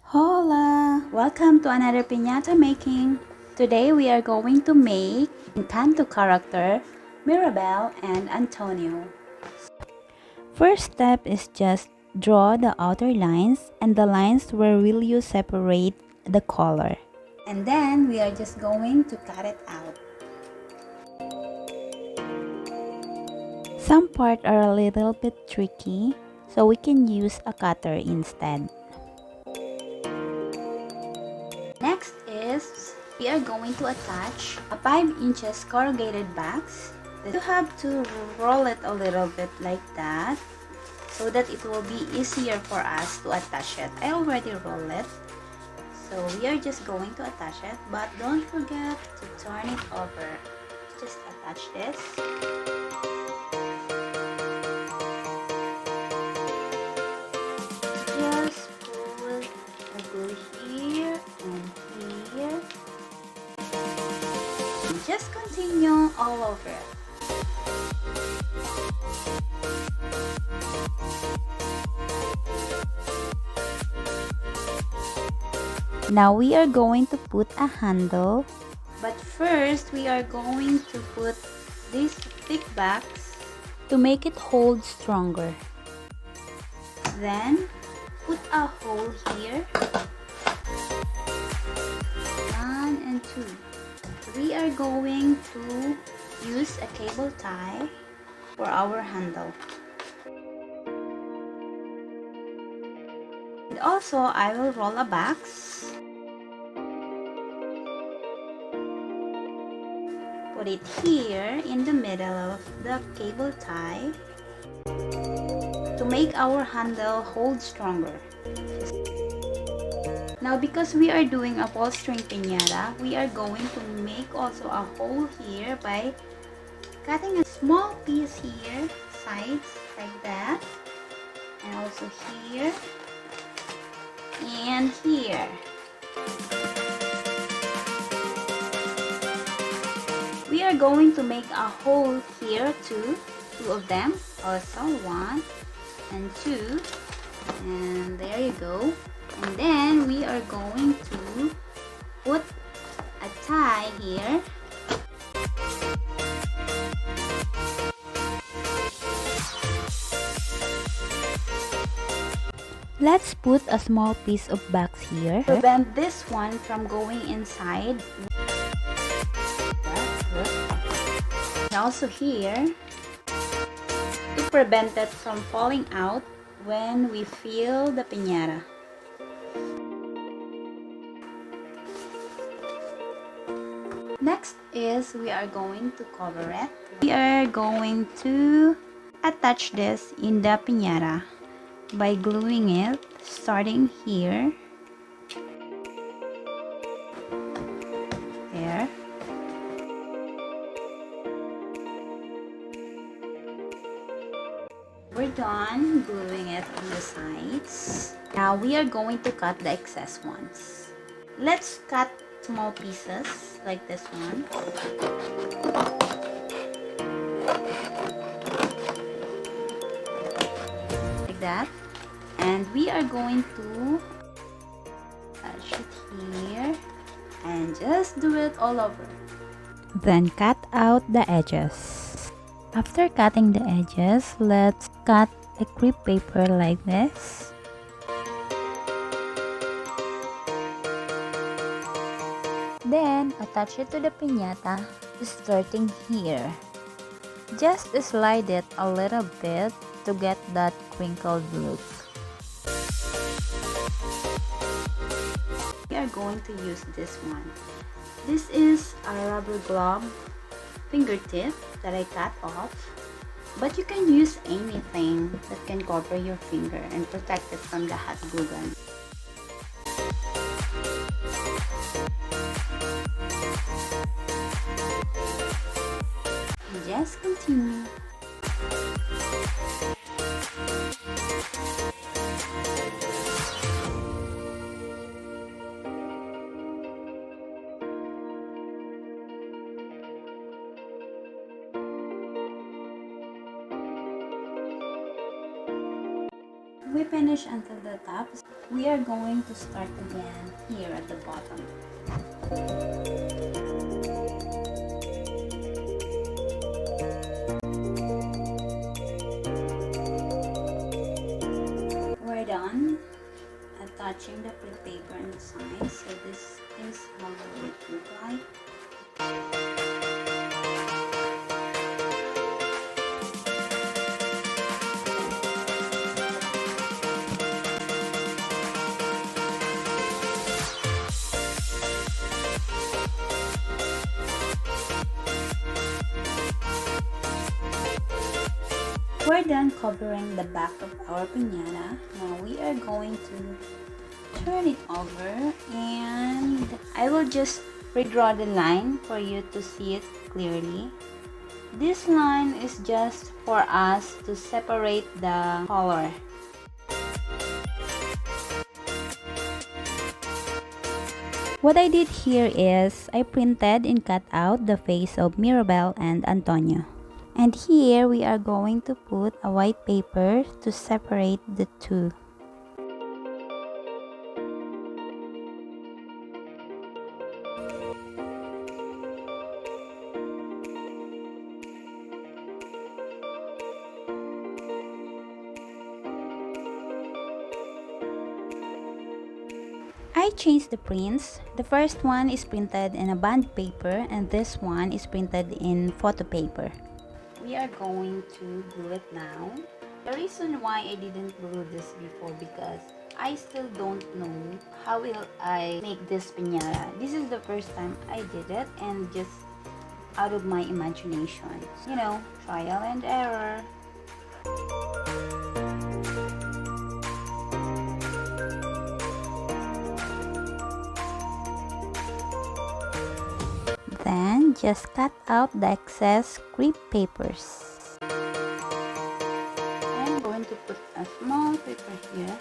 Hola! Welcome to another piñata making. Today we are going to make Encanto character Mirabel and Antonio. First step is just draw the outer lines and the lines where will you separate the color. And then we are just going to cut it out. Some parts are a little bit tricky, so we can use a cutter instead. Next is we are going to attach a 5 inches corrugated box. You have to roll it a little bit like that so that it will be easier for us to attach it. I already rolled it. So we are just going to attach it, but don't forget to turn it over. Just attach this. Just put a glue here and here. And just continue all over it. Now we are going to put a handle, but first we are going to put this thick box to make it hold stronger. Then put a hole here. 1 and 2. We are going to use a cable tie for our handle. And also I will roll a box. Put it here in the middle of the cable tie to make our handle hold stronger. Now because we are doing a ball string piñata, we are going to make also a hole here by cutting a small piece here, sides like that, and also here and here. We are going to make a hole here too, 2 of them, also 1 and 2, and there you go. And then we are going to put a tie here. Let's put a small piece of box here. Prevent this one from going inside. And also here to prevent it from falling out when we fill the piñata. Next is we are going to cover it. We are going to attach this in the piñata by gluing it starting here. There. We're done gluing it on the sides. Now we are going to cut the excess ones. Let's cut small pieces like this one. Like that. And we are going to attach it here and just do it all over. Then cut out the edges. After cutting the edges, let's cut a crepe paper like this. Then attach it to the piñata, starting here. Just slide it a little bit to get that crinkled look. We are going to use this one. This is a rubber glove fingertip that I cut off, but you can use anything that can cover your finger and protect it from the hot glue gun. And just continue. We finish until the top. We are going to start again here at the bottom. We're done attaching the flip paper on the side. So this is how it would look like. We're done covering the back of our piñata. Now we are going to turn it over, and I will just redraw the line for you to see it clearly. This line is just for us to separate the color. What I did here is I printed and cut out the face of Mirabel and Antonio. And here we are going to put a white paper to separate the two. I changed the prints. The first one is printed in a bond paper and this one is printed in photo paper. We are going to glue it now. The reason why I didn't glue this before because I still don't know how will I make this piñata. This is the first time I did it and just out of my imagination. You know, trial and error. Then just cut out the excess crepe papers. I'm going to put a small paper here.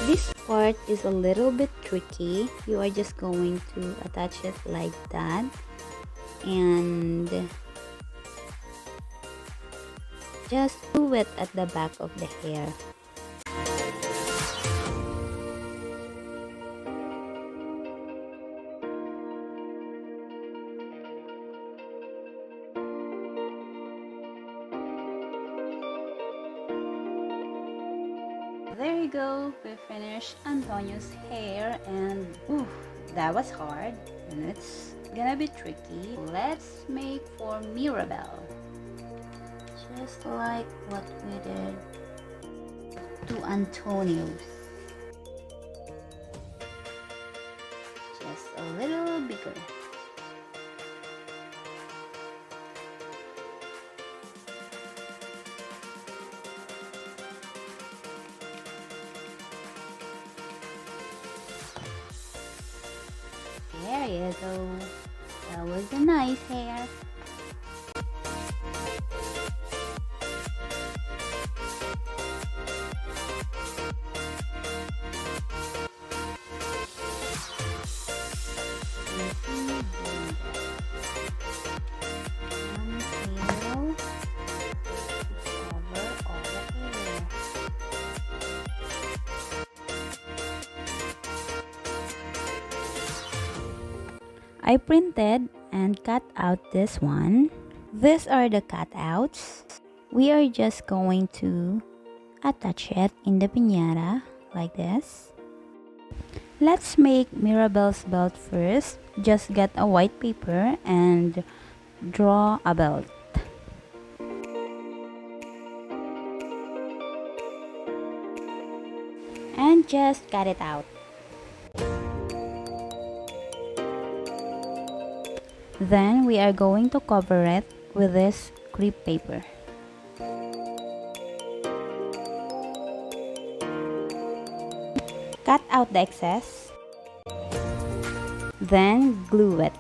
This part is a little bit tricky. You are just going to attach it like that and just glue it at the back of the hair. There you go, we finished Antonio's hair and that was hard and it's gonna be tricky. Let's make for Mirabel. Just like what we did to Antonio's. Just a little bigger. There you go. That was a nice hair. I printed and cut out this one. These are the cutouts. We are just going to attach it in the piñata like this. Let's make Mirabel's belt first. Just get a white paper and draw a belt. And just cut it out. Then we are going to cover it with this crepe paper. Cut out the excess. Then glue it.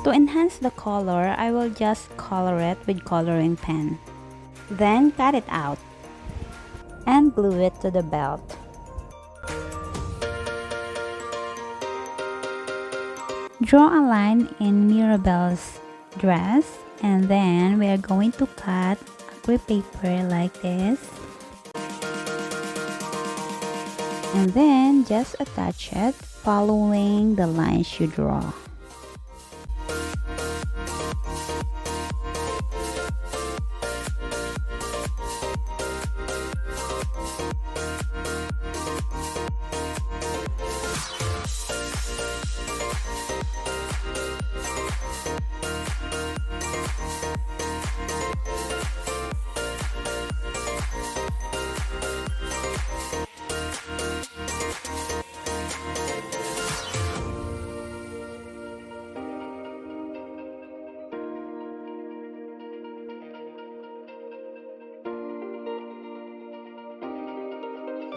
To enhance the color, I will just color it with coloring pen. Then cut it out and glue it to the belt. Draw a line in Mirabelle's dress, and then we are going to cut a crepe paper like this. And then just attach it following the lines you draw.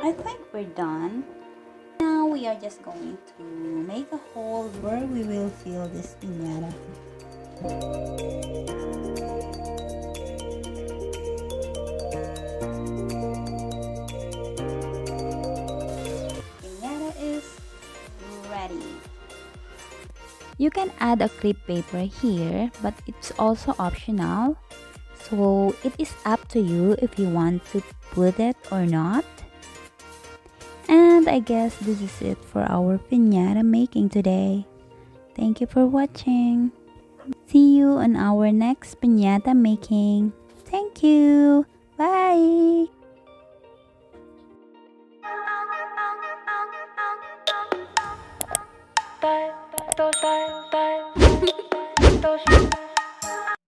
I think we're done. Now we are just going to make a hole where we will fill this piñata. Piñata is ready. You can add a crepe paper here, but it's also optional. So it is up to you if you want to put it or not. And I guess this is it for our piñata making today. Thank you for watching. See you on our next piñata making. Thank you. Bye.